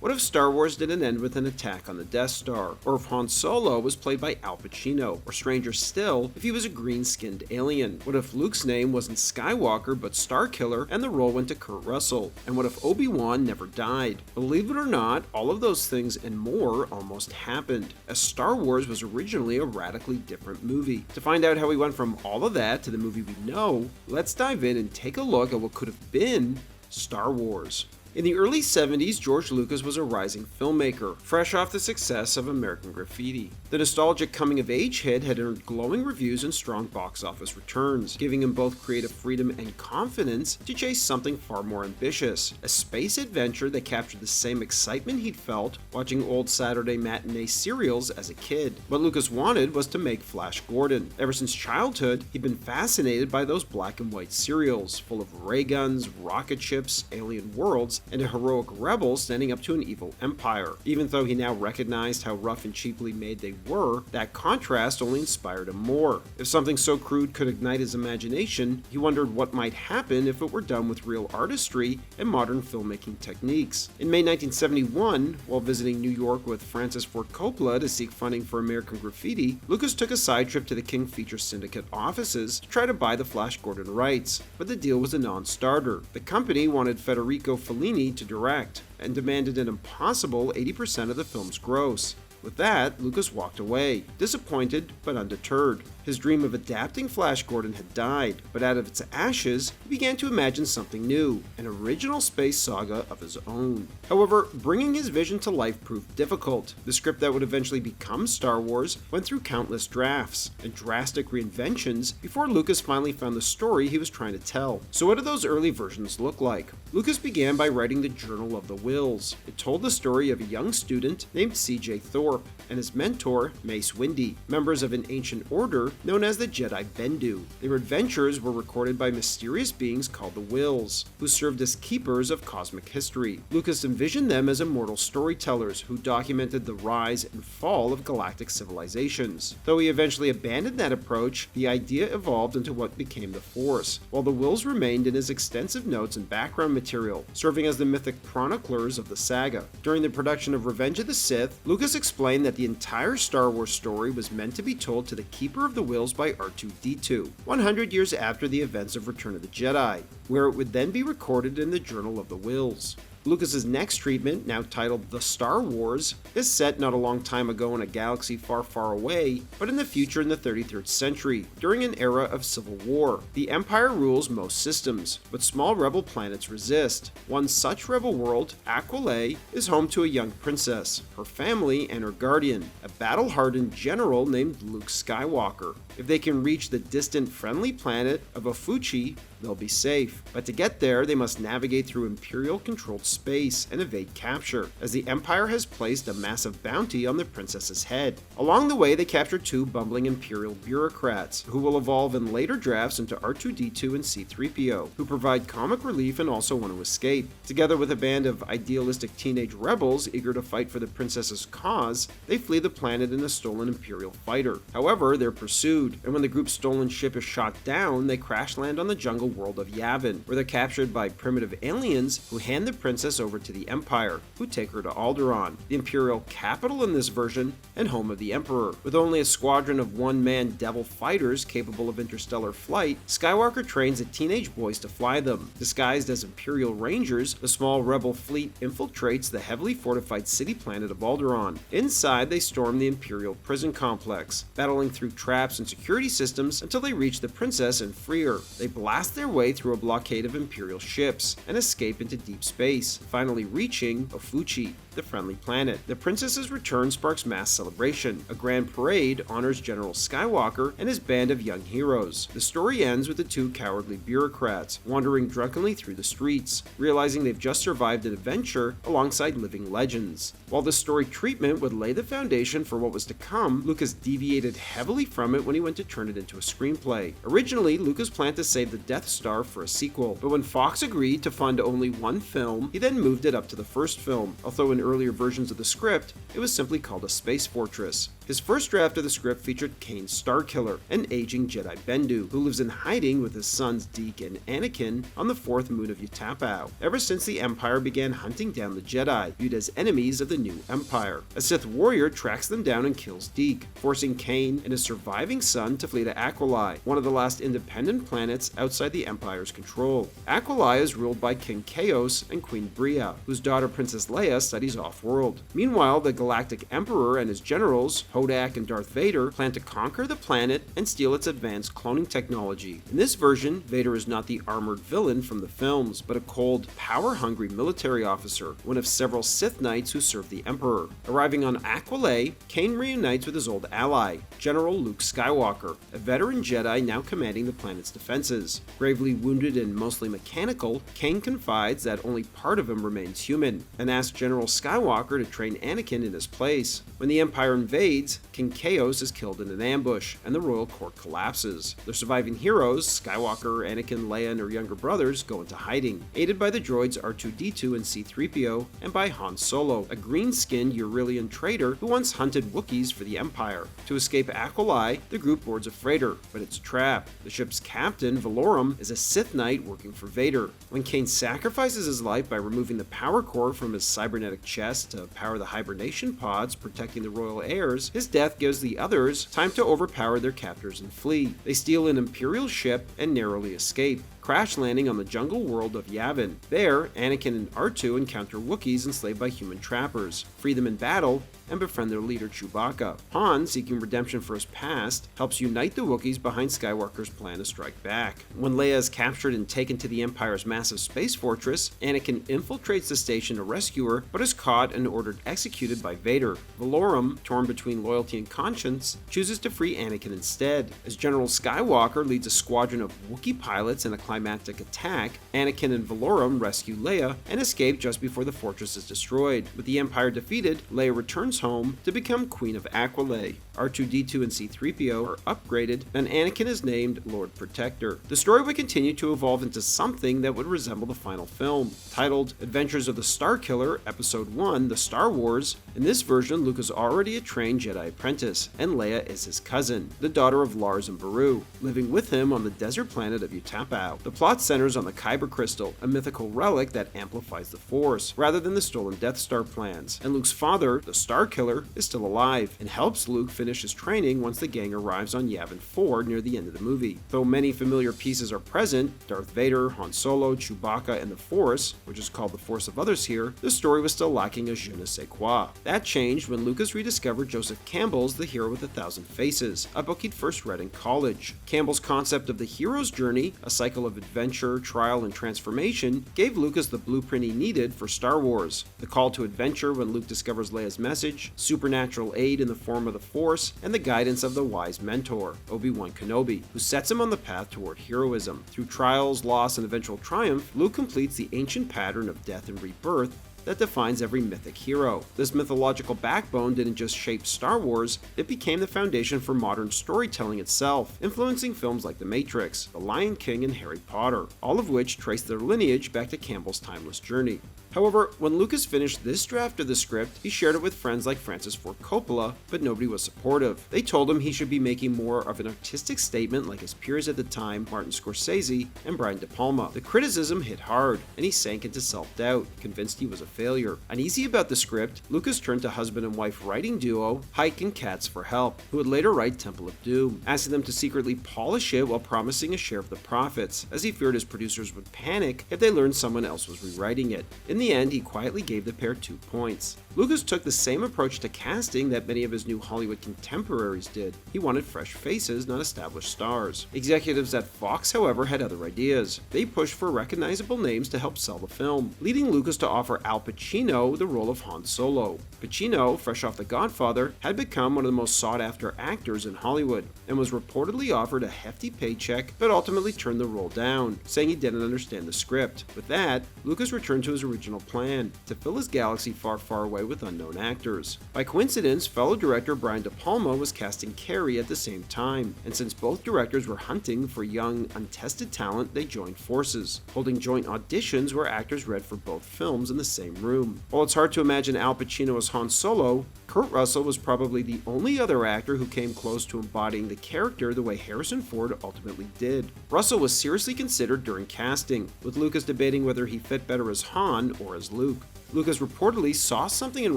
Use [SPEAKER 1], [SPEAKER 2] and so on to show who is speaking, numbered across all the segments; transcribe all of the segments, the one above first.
[SPEAKER 1] What if Star Wars didn't end with an attack on the Death Star? Or if Han Solo was played by Al Pacino? Or stranger still, if he was a green-skinned alien? What if Luke's name wasn't Skywalker but Starkiller and the role went to Kurt Russell? And what if Obi-Wan never died? Believe it or not, all of those things and more almost happened, as Star Wars was originally a radically different movie. To find out how we went from all of that to the movie we know, let's dive in and take a look at what could have been Star Wars. In the early 70s, George Lucas was a rising filmmaker, fresh off the success of American Graffiti. The nostalgic coming-of-age hit had earned glowing reviews and strong box office returns, giving him both creative freedom and confidence to chase something far more ambitious, a space adventure that captured the same excitement he'd felt watching old Saturday matinee serials as a kid. What Lucas wanted was to make Flash Gordon. Ever since childhood, he'd been fascinated by those black and white serials, full of ray guns, rocket ships, alien worlds, and a heroic rebel standing up to an evil empire. Even though he now recognized how rough and cheaply made they were, that contrast only inspired him more. If something so crude could ignite his imagination, he wondered what might happen if it were done with real artistry and modern filmmaking techniques. In May 1971, while visiting New York with Francis Ford Coppola to seek funding for American Graffiti, Lucas took a side trip to the King Feature Syndicate offices to try to buy the Flash Gordon rights, but the deal was a non-starter. The company wanted Federico Fellini to direct, and demanded an impossible 80% of the film's gross. With that, Lucas walked away, disappointed but undeterred. His dream of adapting Flash Gordon had died, but out of its ashes, he began to imagine something new, an original space saga of his own. However, bringing his vision to life proved difficult. The script that would eventually become Star Wars went through countless drafts and drastic reinventions before Lucas finally found the story he was trying to tell. So what did those early versions look like? Lucas began by writing the Journal of the Whills. It told the story of a young student named C.J. Thorpe and his mentor, Mace Windu, members of an ancient order known as the Jedi Bendu. Their adventures were recorded by mysterious beings called the Whills, who served as keepers of cosmic history. Lucas envisioned them as immortal storytellers who documented the rise and fall of galactic civilizations. Though he eventually abandoned that approach, the idea evolved into what became the Force, while the Whills remained in his extensive notes and background material, serving as the mythic chroniclers of the saga. During the production of Revenge of the Sith, Lucas explained that the entire Star Wars story was meant to be told to the Keeper of the Whills by R2-D2, 100 years after the events of Return of the Jedi, where it would then be recorded in the Journal of the Whills. Lucas's next treatment, now titled The Star Wars, is set not a long time ago in a galaxy far, far away, but in the future in the 33rd century, during an era of civil war. The Empire rules most systems, but small rebel planets resist. One such rebel world, Aquila, is home to a young princess, her family, and her guardian, a battle-hardened general named Luke Skywalker. If they can reach the distant friendly planet of Ofuchi, they'll be safe. But to get there, they must navigate through Imperial-controlled space and evade capture, as the Empire has placed a massive bounty on the princess's head. Along the way, they capture two bumbling Imperial bureaucrats, who will evolve in later drafts into R2-D2 and C-3PO, who provide comic relief and also want to escape. Together with a band of idealistic teenage rebels eager to fight for the princess's cause, they flee the planet in a stolen Imperial fighter. However, they're pursued, and when the group's stolen ship is shot down, they crash land on the jungle world of Yavin, where they're captured by primitive aliens who hand the princess over to the Empire, who take her to Alderaan, the Imperial capital in this version and home of the Emperor. With only a squadron of one-man devil fighters capable of interstellar flight, Skywalker trains the teenage boys to fly them. Disguised as Imperial Rangers, the small rebel fleet infiltrates the heavily fortified city planet of Alderaan. Inside, they storm the Imperial prison complex, battling through traps and security systems until they reach the princess and free her. They blast their way through a blockade of Imperial ships and escape into deep space, finally reaching Ofuchi, the friendly planet. The princess's return sparks mass celebration. A grand parade honors General Skywalker and his band of young heroes. The story ends with the two cowardly bureaucrats wandering drunkenly through the streets, realizing they've just survived an adventure alongside living legends. While the story treatment would lay the foundation for what was to come, Lucas deviated heavily from it when he went to turn it into a screenplay. Originally, Lucas planned to save the Death Star for a sequel, but when Fox agreed to fund only one film, he then moved it up to the first film, although in earlier versions of the script, it was simply called a space fortress. His first draft of the script featured Luke Starkiller, an aging Jedi Bendu, who lives in hiding with his sons Deke and Anakin on the fourth moon of Utapau, ever since the Empire began hunting down the Jedi, viewed as enemies of the new Empire. A Sith warrior tracks them down and kills Deke, forcing Kane and his surviving son to flee to Aquilai, one of the last independent planets outside the Empire's control. Aquilai is ruled by King Chaos and Queen Bria, whose daughter Princess Leia studies off-world. Meanwhile, the Galactic Emperor and his generals, Hodak and Darth Vader, plan to conquer the planet and steal its advanced cloning technology. In this version, Vader is not the armored villain from the films, but a cold, power-hungry military officer, one of several Sith Knights who serve the Emperor. Arriving on Aquilai, Kane reunites with his old ally, General Luke Skywalker, a veteran Jedi now commanding the planet's defenses. Gravely wounded and mostly mechanical, Kane confides that only part of him remains human, and asks General Skywalker to train Anakin in his place. When the Empire invades, King Chaos is killed in an ambush, and the royal court collapses. The surviving heroes, Skywalker, Anakin, Leia, and her younger brothers, go into hiding, aided by the droids R2-D2 and C-3PO, and by Han Solo, a green-skinned Urillian traitor who once hunted Wookiees for the Empire. To escape Aquilai, the group boards a freighter, but it's a trap. The ship's captain, Valorum, is a Sith Knight working for Vader. When Kane sacrifices his life by removing the power core from his cybernetic chest to power the hibernation pods protecting the royal heirs, his death gives the others time to overpower their captors and flee. They steal an Imperial ship and narrowly escape, crash landing on the jungle world of Yavin. There, Anakin and R2 encounter Wookiees enslaved by human trappers, free them in battle, and befriend their leader Chewbacca. Han, seeking redemption for his past, helps unite the Wookiees behind Skywalker's plan to strike back. When Leia is captured and taken to the Empire's massive space fortress, Anakin infiltrates the station to rescue her, but is caught and ordered executed by Vader. Valorum, torn between loyalty and conscience, chooses to free Anakin instead. As General Skywalker leads a squadron of Wookiee pilots in a climactic attack, Anakin and Valorum rescue Leia and escape just before the fortress is destroyed. With the Empire defeated, Leia returns home to become Queen of Aquilai. R2-D2 and C-3PO are upgraded, and Anakin is named Lord Protector. The story would continue to evolve into something that would resemble the final film. Titled Adventures of the Starkiller, Episode 1, The Star Wars, in this version Luke is already a trained Jedi apprentice, and Leia is his cousin, the daughter of Lars and Beru, living with him on the desert planet of Utapau. The plot centers on the Kyber Crystal, a mythical relic that amplifies the Force, rather than the stolen Death Star plans, and Luke's father, the Starkiller, is still alive, and helps Luke finish his training once the gang arrives on Yavin 4 near the end of the movie. Though many familiar pieces are present, Darth Vader, Han Solo, Chewbacca, and the Force, which is called the Force of Others here, the story was still lacking a je ne sais quoi. That changed when Lucas rediscovered Joseph Campbell's The Hero with a Thousand Faces, a book he'd first read in college. Campbell's concept of the hero's journey, a cycle of adventure, trial, and transformation, gave Lucas the blueprint he needed for Star Wars. The call to adventure when Luke discovers Leia's message, supernatural aid in the form of the Force, and the guidance of the wise mentor, Obi-Wan Kenobi, who sets him on the path toward heroism. Through trials, loss, and eventual triumph, Luke completes the ancient pattern of death and rebirth that defines every mythic hero. This mythological backbone didn't just shape Star Wars, it became the foundation for modern storytelling itself, influencing films like The Matrix, The Lion King, and Harry Potter, all of which trace their lineage back to Campbell's timeless journey. However, when Lucas finished this draft of the script, he shared it with friends like Francis Ford Coppola, but nobody was supportive. They told him he should be making more of an artistic statement like his peers at the time, Martin Scorsese and Brian De Palma. The criticism hit hard, and he sank into self-doubt, convinced he was a failure. Uneasy about the script, Lucas turned to husband and wife writing duo Hike and Katz for help, who would later write Temple of Doom, asking them to secretly polish it while promising a share of the profits, as he feared his producers would panic if they learned someone else was rewriting it. In the end, he quietly gave the pair 2 points. Lucas took the same approach to casting that many of his new Hollywood contemporaries did. He wanted fresh faces, not established stars. Executives at Fox, however, had other ideas. They pushed for recognizable names to help sell the film, leading Lucas to offer Al Pacino the role of Han Solo. Pacino, fresh off The Godfather, had become one of the most sought-after actors in Hollywood, and was reportedly offered a hefty paycheck, but ultimately turned the role down, saying he didn't understand the script. With that, Lucas returned to his original plan, to fill his galaxy far, far away with unknown actors. By coincidence, fellow director Brian De Palma was casting Carrie at the same time, and since both directors were hunting for young, untested talent, they joined forces, holding joint auditions where actors read for both films in the same room. While it's hard to imagine Al Pacino as Han Solo, Kurt Russell was probably the only other actor who came close to embodying the character the way Harrison Ford ultimately did. Russell was seriously considered during casting, with Lucas debating whether he fit better as Han or as Luke. Lucas reportedly saw something in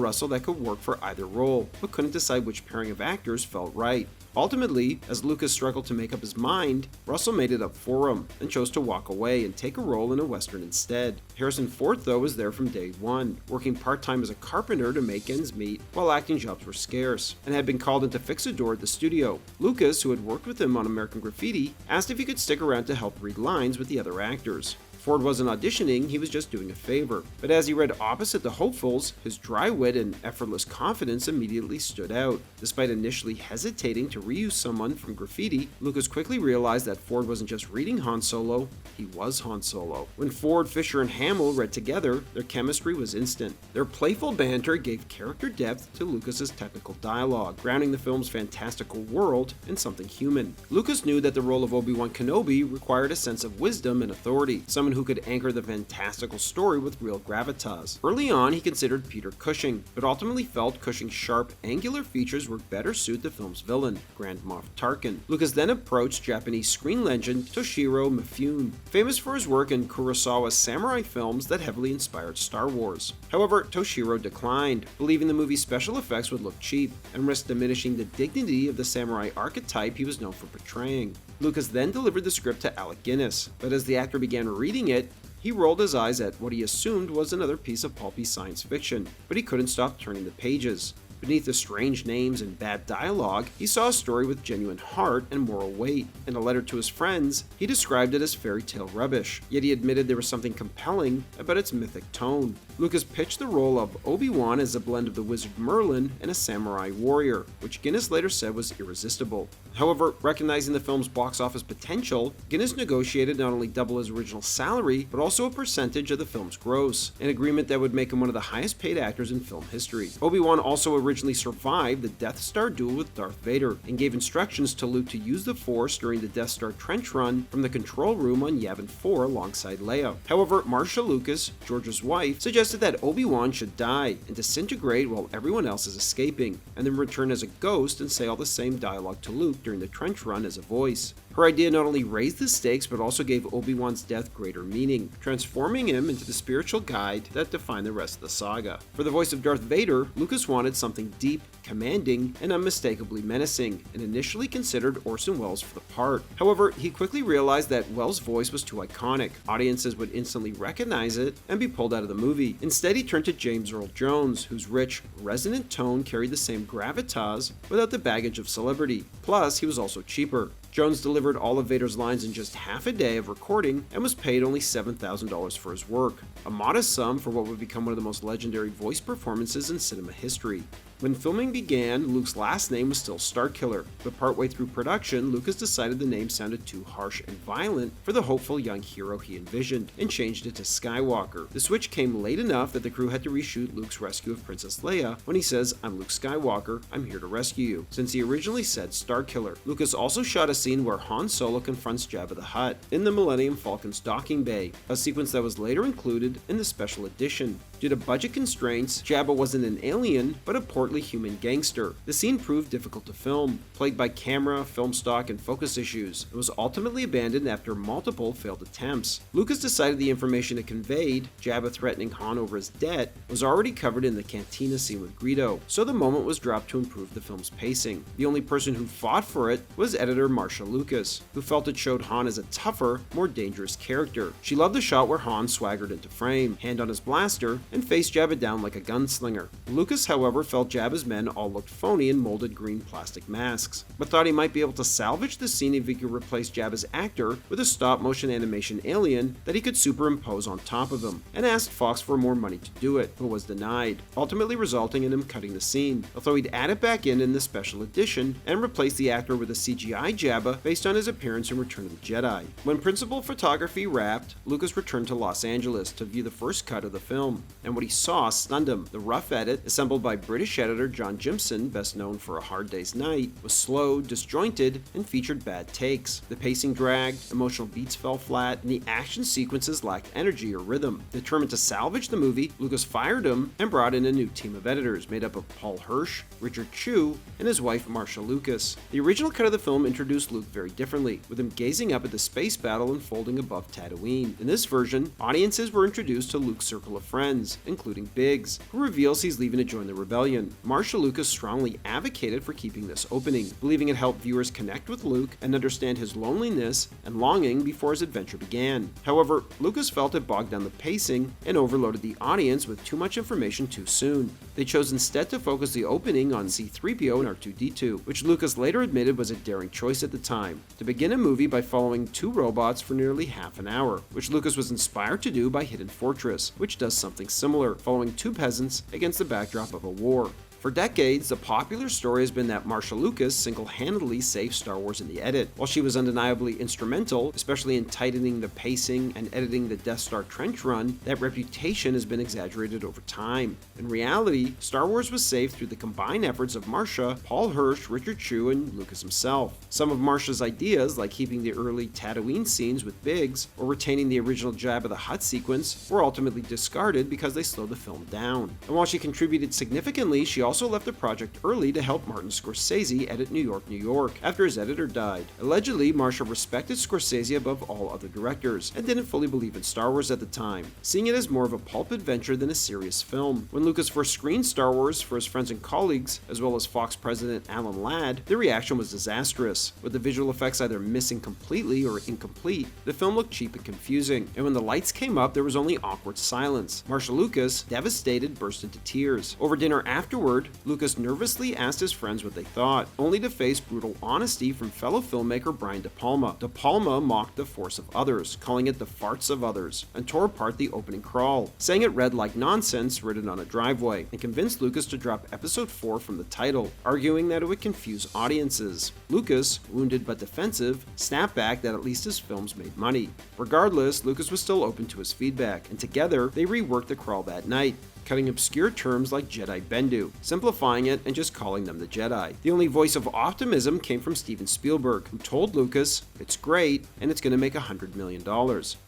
[SPEAKER 1] Russell that could work for either role, but couldn't decide which pairing of actors felt right. Ultimately, as Lucas struggled to make up his mind, Russell made it up for him and chose to walk away and take a role in a western instead. Harrison Ford, though, was there from day one, working part-time as a carpenter to make ends meet while acting jobs were scarce, and had been called in to fix a door at the studio. Lucas, who had worked with him on American Graffiti, asked if he could stick around to help read lines with the other actors. Ford wasn't auditioning, he was just doing a favor. But as he read opposite the hopefuls, his dry wit and effortless confidence immediately stood out. Despite initially hesitating to reuse someone from Graffiti, Lucas quickly realized that Ford wasn't just reading Han Solo, he was Han Solo. When Ford, Fisher, and Hamill read together, their chemistry was instant. Their playful banter gave character depth to Lucas's technical dialogue, grounding the film's fantastical world in something human. Lucas knew that the role of Obi-Wan Kenobi required a sense of wisdom and authority, someone who could anchor the fantastical story with real gravitas. Early on, he considered Peter Cushing, but ultimately felt Cushing's sharp, angular features would better suit the film's villain, Grand Moff Tarkin. Lucas then approached Japanese screen legend Toshiro Mifune, famous for his work in Kurosawa's samurai films that heavily inspired Star Wars. However, Toshiro declined, believing the movie's special effects would look cheap and risk diminishing the dignity of the samurai archetype he was known for portraying. Lucas then delivered the script to Alec Guinness, but as the actor began reading it, he rolled his eyes at what he assumed was another piece of pulpy science fiction, but he couldn't stop turning the pages. Beneath the strange names and bad dialogue, he saw a story with genuine heart and moral weight. In a letter to his friends, he described it as fairy tale rubbish, yet he admitted there was something compelling about its mythic tone. Lucas pitched the role of Obi-Wan as a blend of the wizard Merlin and a samurai warrior, which Guinness later said was irresistible. However, recognizing the film's box office potential, Guinness negotiated not only double his original salary, but also a percentage of the film's gross, an agreement that would make him one of the highest paid actors in film history. Obi-Wan also originally survived the Death Star duel with Darth Vader, and gave instructions to Luke to use the Force during the Death Star trench run from the control room on Yavin 4 alongside Leia. However, Marcia Lucas, George's wife, suggested that Obi-Wan should die and disintegrate while everyone else is escaping, and then return as a ghost and say all the same dialogue to Luke during the trench run as a voice. Her idea not only raised the stakes, but also gave Obi-Wan's death greater meaning, transforming him into the spiritual guide that defined the rest of the saga. For the voice of Darth Vader, Lucas wanted something deep, commanding, and unmistakably menacing, and initially considered Orson Welles for the part. However, he quickly realized that Welles' voice was too iconic, audiences would instantly recognize it, and be pulled out of the movie. Instead, he turned to James Earl Jones, whose rich, resonant tone carried the same gravitas without the baggage of celebrity. Plus, he was also cheaper. Jones delivered all of Vader's lines in just half a day of recording and was paid only $7,000 for his work, a modest sum for what would become one of the most legendary voice performances in cinema history. When filming began, Luke's last name was still Starkiller, but partway through production, Lucas decided the name sounded too harsh and violent for the hopeful young hero he envisioned, and changed it to Skywalker. The switch came late enough that the crew had to reshoot Luke's rescue of Princess Leia when he says, "I'm Luke Skywalker, I'm here to rescue you," since he originally said Starkiller. Lucas also shot a scene where Han Solo confronts Jabba the Hutt in the Millennium Falcon's docking bay, a sequence that was later included in the special edition. Due to budget constraints, Jabba wasn't an alien, but a portly human gangster. The scene proved difficult to film, plagued by camera, film stock, and focus issues, and was ultimately abandoned after multiple failed attempts. Lucas decided the information it conveyed, Jabba threatening Han over his debt, was already covered in the cantina scene with Greedo, so the moment was dropped to improve the film's pacing. The only person who fought for it was editor Marcia Lucas, who felt it showed Han as a tougher, more dangerous character. She loved the shot where Han swaggered into frame, hand on his blaster, and faced Jabba down like a gunslinger. Lucas, however, felt Jabba's men all looked phony in molded green plastic masks, but thought he might be able to salvage the scene if he could replace Jabba's actor with a stop-motion animation alien that he could superimpose on top of him, and asked Fox for more money to do it, but was denied, ultimately resulting in him cutting the scene, although he'd add it back in the special edition and replace the actor with a CGI Jabba based on his appearance in Return of the Jedi. When principal photography wrapped, Lucas returned to Los Angeles to view the first cut of the film. and what he saw stunned him. The rough edit, assembled by British editor John Jimson, best known for A Hard Day's Night, was slow, disjointed, and featured bad takes. The pacing dragged, emotional beats fell flat, and the action sequences lacked energy or rhythm. Determined to salvage the movie, Lucas fired him and brought in a new team of editors made up of Paul Hirsch, Richard Chew, and his wife Marcia Lucas. The original cut of the film introduced Luke very differently, with him gazing up at the space battle unfolding above Tatooine. In this version, audiences were introduced to Luke's circle of friends, including Biggs, who reveals he's leaving to join the rebellion. Marcia Lucas strongly advocated for keeping this opening, believing it helped viewers connect with Luke and understand his loneliness and longing before his adventure began. However, Lucas felt it bogged down the pacing and overloaded the audience with too much information too soon. They chose instead to focus the opening on C-3PO and R2-D2, which Lucas later admitted was a daring choice at the time, to begin a movie by following two robots for nearly half an hour, which Lucas was inspired to do by Hidden Fortress, which does something similar, following two peasants against the backdrop of a war. For decades, the popular story has been that Marcia Lucas single-handedly saved Star Wars in the edit. While she was undeniably instrumental, especially in tightening the pacing and editing the Death Star trench run, that reputation has been exaggerated over time. In reality, Star Wars was saved through the combined efforts of Marcia, Paul Hirsch, Richard Chew, and Lucas himself. Some of Marcia's ideas, like keeping the early Tatooine scenes with Biggs, or retaining the original Jabba the Hutt sequence, were ultimately discarded because they slowed the film down. And while she contributed significantly, she also left the project early to help Martin Scorsese edit New York, New York, after his editor died. Allegedly, Marcia respected Scorsese above all other directors, and didn't fully believe in Star Wars at the time, seeing it as more of a pulp adventure than a serious film. When Lucas first screened Star Wars for his friends and colleagues, as well as Fox president Alan Ladd, the reaction was disastrous. With the visual effects either missing completely or incomplete, the film looked cheap and confusing, and when the lights came up, there was only awkward silence. Marcia Lucas, devastated, burst into tears. Over dinner afterward, Lucas nervously asked his friends what they thought, only to face brutal honesty from fellow filmmaker Brian De Palma. De Palma mocked the force of others, calling it the farts of others, and tore apart the opening crawl, saying it read like nonsense written on a driveway, and convinced Lucas to drop Episode 4 from the title, arguing that it would confuse audiences. Lucas, wounded but defensive, snapped back that at least his films made money. Regardless, Lucas was still open to his feedback, and together they reworked the crawl that night, cutting obscure terms like Jedi Bendu, simplifying it and just calling them the Jedi. The only voice of optimism came from Steven Spielberg, who told Lucas, "It's great, and it's going to make $100 million.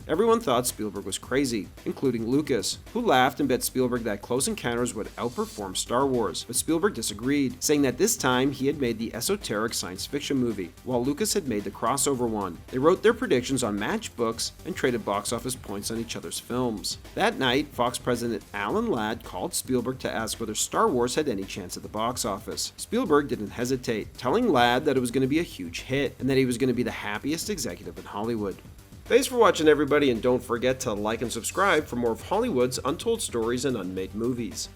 [SPEAKER 1] Everyone thought Spielberg was crazy, including Lucas, who laughed and bet Spielberg that Close Encounters would outperform Star Wars, but Spielberg disagreed, saying that this time he had made the esoteric science fiction movie, while Lucas had made the crossover one. They wrote their predictions on matchbooks and traded box office points on each other's films. That night, Fox president Alan Ladd called Spielberg to ask whether Star Wars had any chance at the box office. Spielberg didn't hesitate, telling Ladd that it was going to be a huge hit, and that he was going to be the happiest executive in Hollywood. Thanks for watching, everybody, and don't forget to like and subscribe for more of Hollywood's untold stories and unmade movies.